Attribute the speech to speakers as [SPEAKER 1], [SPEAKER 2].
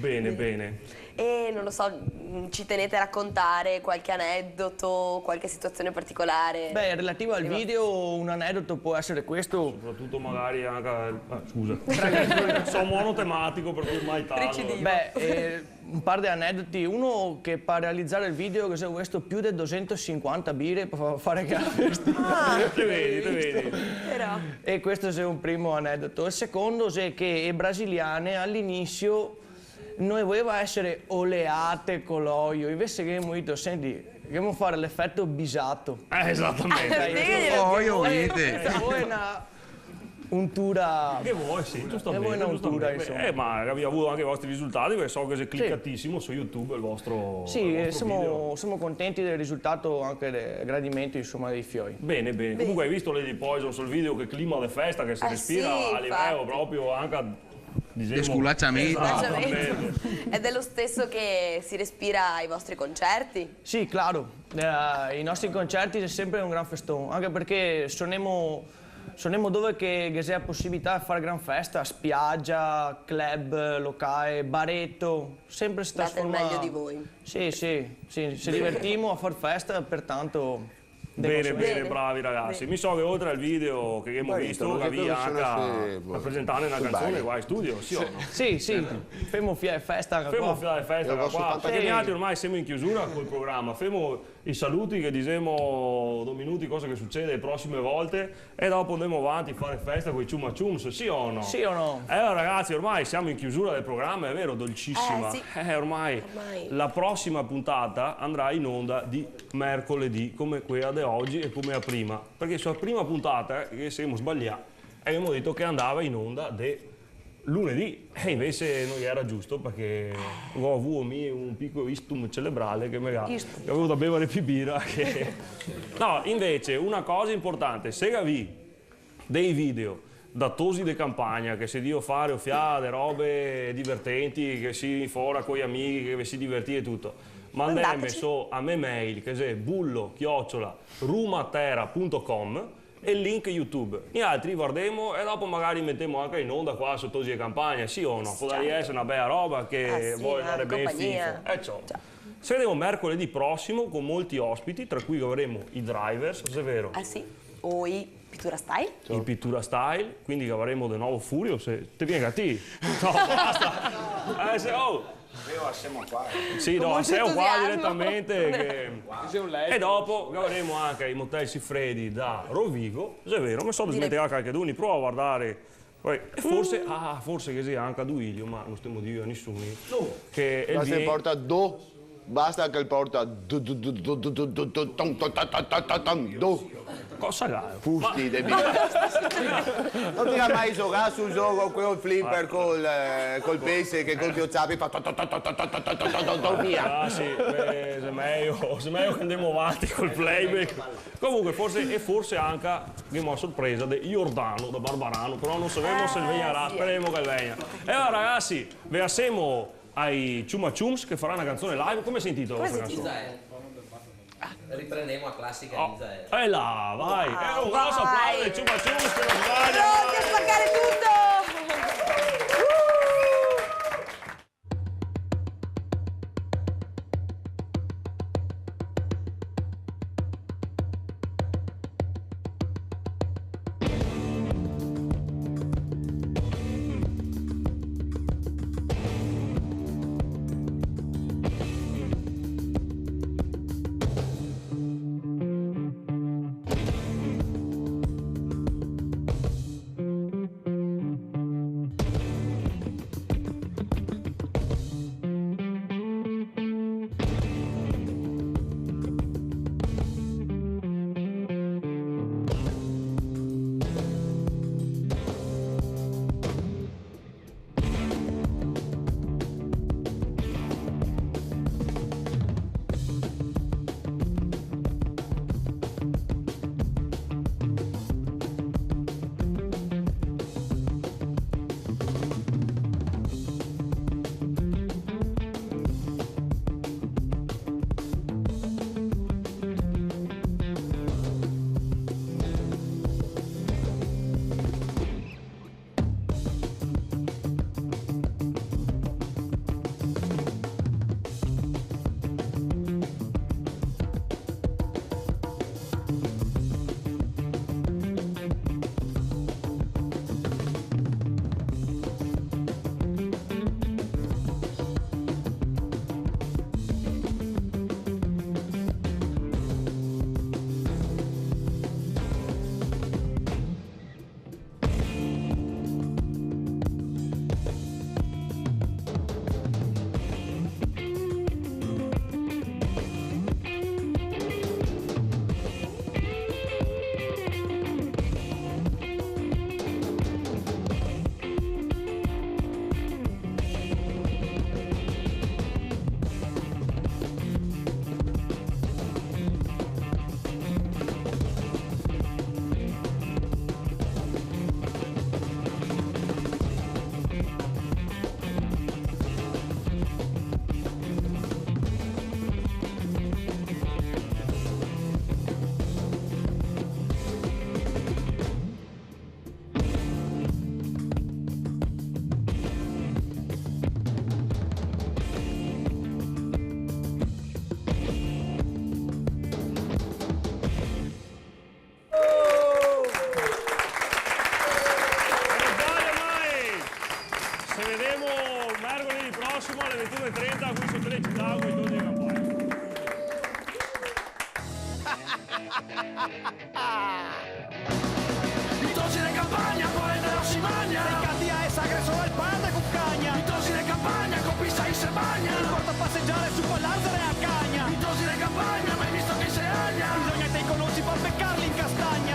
[SPEAKER 1] Bene, bene.
[SPEAKER 2] E non lo so, ci tenete a raccontare qualche aneddoto, qualche situazione particolare?
[SPEAKER 3] Beh, relativo al video, un aneddoto può essere questo.
[SPEAKER 1] Soprattutto magari anche... scusa. Sono monotematico per cui mai tanto.
[SPEAKER 3] Beh, un par di aneddoti. Uno che per realizzare il video che questo più di 250 birre per fare che
[SPEAKER 1] Te vedi.
[SPEAKER 2] Però...
[SPEAKER 3] E questo è un primo aneddoto. Il secondo è che i brasiliani all'inizio non voleva essere oleate con l'olio, invece che abbiamo detto, senti, dobbiamo fare l'effetto bisato.
[SPEAKER 1] Esattamente.
[SPEAKER 3] Vuoi una untura...
[SPEAKER 1] Che vuoi, sì, giustamente.
[SPEAKER 3] Vuoi una untura, insomma.
[SPEAKER 1] Ma abbiamo avuto anche i vostri risultati, perché so che sei cliccatissimo su YouTube il vostro
[SPEAKER 3] Sì,
[SPEAKER 1] il vostro video.
[SPEAKER 3] siamo contenti del risultato, anche del gradimento, insomma, dei fiori.
[SPEAKER 1] Bene. Comunque hai visto Lady Poison sul video, che clima di festa che si respira
[SPEAKER 2] sì,
[SPEAKER 1] a livello proprio anche...
[SPEAKER 4] Di sculacciamento.
[SPEAKER 2] Ed è lo stesso che si respira ai vostri concerti?
[SPEAKER 3] Sì, claro. I nostri concerti è sempre un gran festone, anche perché suoniamo dove che c'è possibilità di fare gran festa, spiaggia, club, locale, baretto, sempre si
[SPEAKER 2] Date il
[SPEAKER 3] trasforma...
[SPEAKER 2] meglio di voi.
[SPEAKER 3] Sì, ci divertiamo a far festa, pertanto...
[SPEAKER 1] Bene, bravi ragazzi. Mi so che oltre al video che abbiamo visto, Gavia anche a presentare una canzone qua in studio, sì o no?
[SPEAKER 3] Sì, femo festa
[SPEAKER 1] qua, perché noi altri ormai siamo in chiusura col programma, femo i saluti che diciamo 2 minuti, cosa che succede le prossime volte, e dopo andiamo avanti a fare festa con i Ciuma Ciums, sì o no?
[SPEAKER 3] Sì o no?
[SPEAKER 1] Allora ragazzi, ormai siamo in chiusura del programma, è vero, dolcissima.
[SPEAKER 2] Sì.
[SPEAKER 1] Ormai la prossima puntata andrà in onda di mercoledì, come quella di oggi e come la prima, perché sulla prima puntata, che siamo sbagliati, abbiamo detto che andava in onda di lunedì, e invece non era giusto, perché ho avuto un piccolo istum cerebrale che magari avevo da bere più birra che... No, invece una cosa importante, se vi dei video da tosi di campagna che si dio fare o fiade, robe divertenti, che si fora con gli amici, che vi si divertite e tutto, mandate a me mail che è bullo@rumatera.com e il link YouTube. Gli altri guardiamo e dopo magari mettiamo anche in onda qua su tosi di campagna, sì o no? Può essere una bella roba che vuole dare bene fifo. Se vediamo mercoledì prossimo con molti ospiti, tra cui avremo i drivers, se è vero?
[SPEAKER 2] Ah sì, o i Pittura Style.
[SPEAKER 1] Il Pittura Style, quindi avremo di nuovo Furio, se te viene a te. No, basta.
[SPEAKER 4] Siamo qua.
[SPEAKER 1] Sì, no, siamo qua direttamente. E dopo avremo anche i Motel Sifredi da Rovigo, se è vero, mi so dimenticare qualche d'uni, prova a guardare. Forse che sia anche a Duilio, ma non stiamo dire a nessuno. Che è
[SPEAKER 5] Basta che porta basta che porta
[SPEAKER 1] Cosa gai?
[SPEAKER 5] Fusti de Non ti ha mai giocato sul gioco quel flipper col pesce che col piozzapi fa via?
[SPEAKER 1] Ah sì, è meglio che andiamo avanti col playback. Comunque forse anche abbiamo a sorpresa di Giordano da Barbarano, però non sappiamo se venga, speriamo che venga. E allora ragazzi, vi assiemo ai Ciuma Ciums che faranno una canzone live. Come si intitola questa canzone?
[SPEAKER 6] Riprendiamo a classica di Israele.
[SPEAKER 1] E là, vai! È un grosso applauso ai Ciuma Ciums che non sbaglia!
[SPEAKER 2] Pronti a spaccare tutto!
[SPEAKER 1] prossimo alle 21:30 qui su Telecittà con i Toni di Campagna.
[SPEAKER 7] Tosi de campagna, poi non si magna. Le candia e sagre solo il pane con cagna. Tosi de campagna, con pista in se bagna. Non porta a passeggiare su quell'alzare a cagna. Tosi de campagna, mai visto che se agna. Bisogna che te conosci per beccarli in castagna.